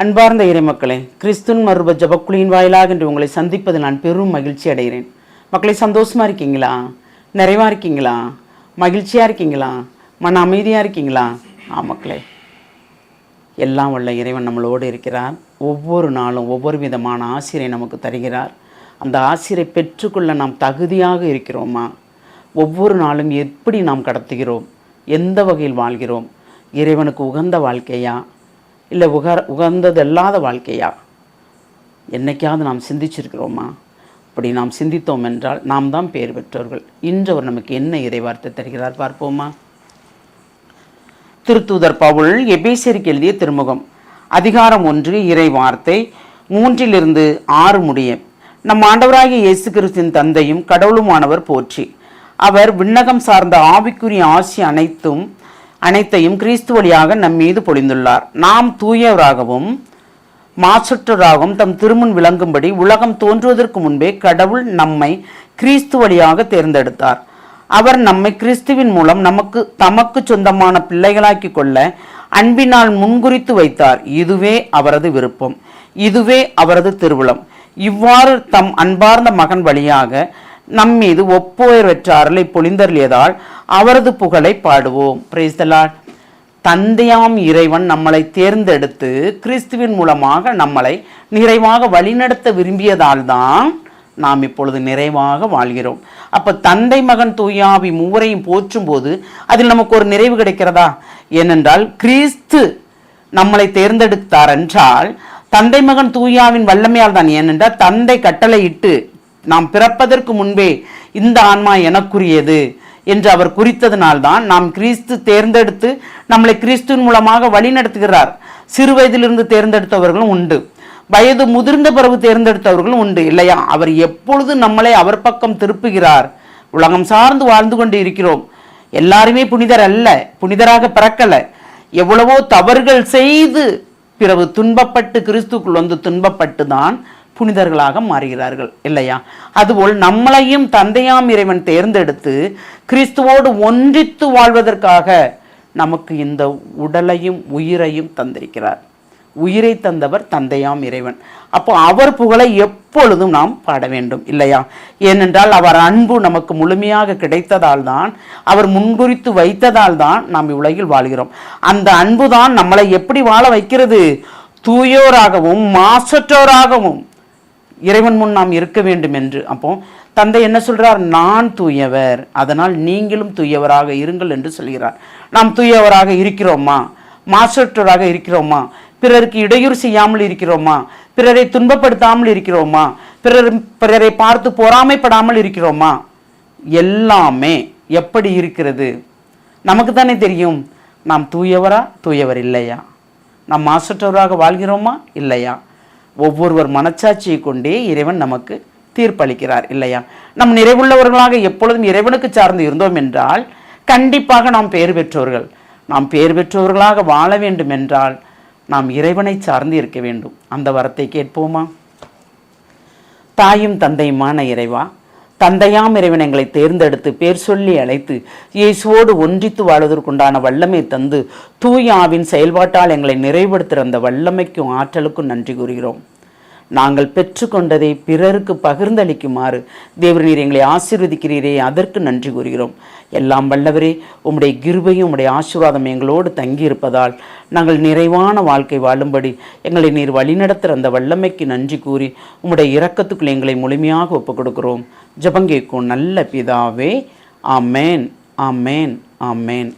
அன்பார்ந்த இறைமக்களே, கிறிஸ்துவின் மறுப ஜபக்குழியின் வாயிலாக இன்று உங்களை சந்திப்பது நான் பெரும் மகிழ்ச்சி அடைகிறேன். மக்களை, சந்தோஷமா இருக்கீங்களா? நிறைவா இருக்கீங்களா? மகிழ்ச்சியா இருக்கீங்களா? மன அமைதியா இருக்கீங்களா? மக்களே, எல்லாம் வல்ல இறைவன் நம்மளோடு இருக்கிறார். ஒவ்வொரு நாளும் ஒவ்வொரு விதமான ஆசிரியை நமக்கு தருகிறார். அந்த ஆசிரியை பெற்றுக்கொள்ள நாம் தகுதியாக இருக்கிறோமா? ஒவ்வொரு நாளும் எப்படி நாம் கடத்துகிறோம்? எந்த வகையில் வாழ்கிறோம்? இறைவனுக்கு உகந்த வாழ்க்கையா இல்லை உகந்ததல்லாத வாழ்க்கையா? என்னைக்காவது நாம் சிந்திச்சிருக்கிறோமா? அப்படி நாம் சிந்தித்தோம் என்றால் நாம் தான் பேர் பெற்றவர்கள். இன்று அவர் நமக்கு என்ன இறைவார்த்தை தருகிறார் பார்ப்போமா? திருத்தூதர் பவுல் எபேசியருக்கு எழுதிய திருமுகம், அதிகாரம் 1, இறைவார்த்தை 3-6 முடிய. நம் ஆண்டவராகிய இயேசு கிறிஸ்துவின் தந்தையும் கடவுளுமானவர் போற்றி. அவர் விண்ணகம் சார்ந்த ஆவிக்குரிய ஆசி அனைத்தையும் கிறிஸ்து வழியாக நம் மீது பொழிந்துள்ளார். நாம் தூயவராகவும் மாசற்றராகவும் தம் திருமுன் விளங்கும்படி உலகம் தோன்றுவதற்கு முன்பே கடவுள் நம்மை கிறிஸ்து வழியாக தேர்ந்தெடுத்தார். அவர் நம்மை கிறிஸ்துவின் மூலம் தமக்கு சொந்தமான பிள்ளைகளாக்கி கொள்ள அன்பினால் முன்குறித்து வைத்தார். இதுவே அவரது விருப்பம், இதுவே அவரது திருவுளம். இவ்வாறு தம் அன்பார்ந்த மகன் வழியாக நம் மீது ஒப்புயர்வற்ற அருளை பொழிந்தருளியதால் அவரது புகழை பாடுவோம். Praise the lord. தந்தையாம் இறைவன் நம்மளை தேர்ந்தெடுத்து கிறிஸ்துவின் மூலமாக நம்மளை நிறைவாக வழிநடத்த விரும்பியதால் தான் நாம் இப்பொழுது நிறைவாக வாழ்கிறோம். அப்ப தந்தை மகன் தூயாவி மூவரையும் போற்றும் போது அதில் நமக்கு ஒரு நிறைவு கிடைக்கிறதா? ஏனென்றால் கிறிஸ்து நம்மளை தேர்ந்தெடுத்தார் என்றால் தந்தை மகன் தூயாவின் வல்லமையால் தான். ஏனென்றால் தந்தை கட்டளையிட்டு நாம் பிறப்பதற்கு முன்பே இந்த ஆன்மா எனக்குரியது என்று அவர் குறித்ததனால்தான் நாம் கிறிஸ்து தேர்ந்தெடுத்து நம்மளை கிறிஸ்துவின் மூலமாக வழி நடத்துகிறார். சிறு வயதிலிருந்து தேர்ந்தெடுத்தவர்களும் உண்டு, வயது முதிர்ந்த பிறகு தேர்ந்தெடுத்தவர்களும் உண்டு, இல்லையா? அவர் எப்பொழுது நம்மளை அவர் பக்கம் திருப்புகிறார். உலகம் சார்ந்து வாழ்ந்து கொண்டு இருக்கிறோம். எல்லாருமே புனிதர் அல்ல, புனிதராக பிறக்கல. எவ்வளவோ தவறுகள் செய்து பிறகு துன்பப்பட்டு கிறிஸ்துக்குள் வந்து துன்பப்பட்டு தான் புனிதர்களாக மாறுகிறார்கள், இல்லையா? அதுபோல் நம்மளையும் தந்தையாம் இறைவன் தேர்ந்தெடுத்து கிறிஸ்துவோடு ஒன்றித்து வாழ்வதற்காக நமக்கு இந்த உடலையும் உயிரையும் தந்திருக்கிறார். உயிரை தந்தவர் தந்தையாம் இறைவன். அப்போ அவர் புகழை எப்பொழுதும் நாம் பாட வேண்டும், இல்லையா? ஏனென்றால் அவர் அன்பு நமக்கு முழுமையாக கிடைத்ததால் தான், அவர் முன்குறித்து வைத்ததால் தான் நாம் இவ்வுலகில் வாழ்கிறோம். அந்த அன்பு தான் நம்மளை எப்படி வாழ வைக்கிறது? தூயோராகவும் மாசற்றோராகவும் இறைவன் முன் நாம் இருக்க வேண்டும் என்று. அப்போ தந்தை என்ன சொல்றார்? நான் தூயவர், அதனால் நீங்களும் தூயவராக இருங்கள் என்று சொல்கிறார். நாம் தூயவராக இருக்கிறோமா? மாசற்றோராக இருக்கிறோமா? பிறருக்கு இடையூறு செய்யாமல் இருக்கிறோமா? பிறரை துன்பப்படுத்தாமல் இருக்கிறோமா? பிறரை பார்த்து பொறாமைப்படாமல் இருக்கிறோமா? எல்லாமே எப்படி இருக்கிறது நமக்கு தானே தெரியும். நாம் தூயவரா தூயவர் இல்லையா? நாம் மாசற்றவராக வாழ்கிறோமா இல்லையா? ஒவ்வொருவர் மனச்சாட்சியை கொண்டே இறைவன் நமக்கு தீர்ப்பளிக்கிறார், இல்லையா? நம் நிறைவுள்ளவர்களாக எப்பொழுதும் இறைவனுக்கு சார்ந்து இருந்தோம் என்றால் கண்டிப்பாக நாம் பேர் பெற்றவர்கள். நாம் பேர் பெற்றவர்களாக வாழ வேண்டும் என்றால் நாம் இறைவனை சார்ந்து இருக்க வேண்டும். அந்த வரத்தை கேட்போமா? தாயும் தந்தையுமான இறைவா, தந்தையாம் இறைவன் எங்களை தேர்ந்தெடுத்து பேர் சொல்லி அழைத்து இயேசுவோடு ஒன்றித்து வாழ்வதற்குண்டான வல்லமை தந்து தூயாவின் செயல்பாட்டால் எங்களை நிறைவுபடுத்துகிற அந்த வல்லமைக்கும் ஆற்றலுக்கும் நன்றி கூறுகிறோம். நாங்கள் பெற்றுக்கொண்டதை பிறருக்கு பகிர்ந்தளிக்குமாறு தேவரீர் எங்களை ஆசீர்வதிக்கிறீரே, அதற்கு நன்றி கூறுகிறோம். எல்லாம் வல்லவரே, உம்முடைய கிருபையும் உம்முடைய ஆசீர்வாதம் எங்களோடு தங்கியிருப்பதால் நாங்கள் நிறைவான வாழ்க்கை வாழும்படி எங்களை நீர் வழிநடத்துகிற அந்த வல்லமைக்கு நன்றி கூறி உம்முடைய இரக்கத்துக்குள் எங்களை முழுமையாக ஒப்புக் கொடுக்கிறோம். ஜெபங்கேக்கும் நல்ல பிதாவே. ஆமேன், ஆமேன், ஆமேன்.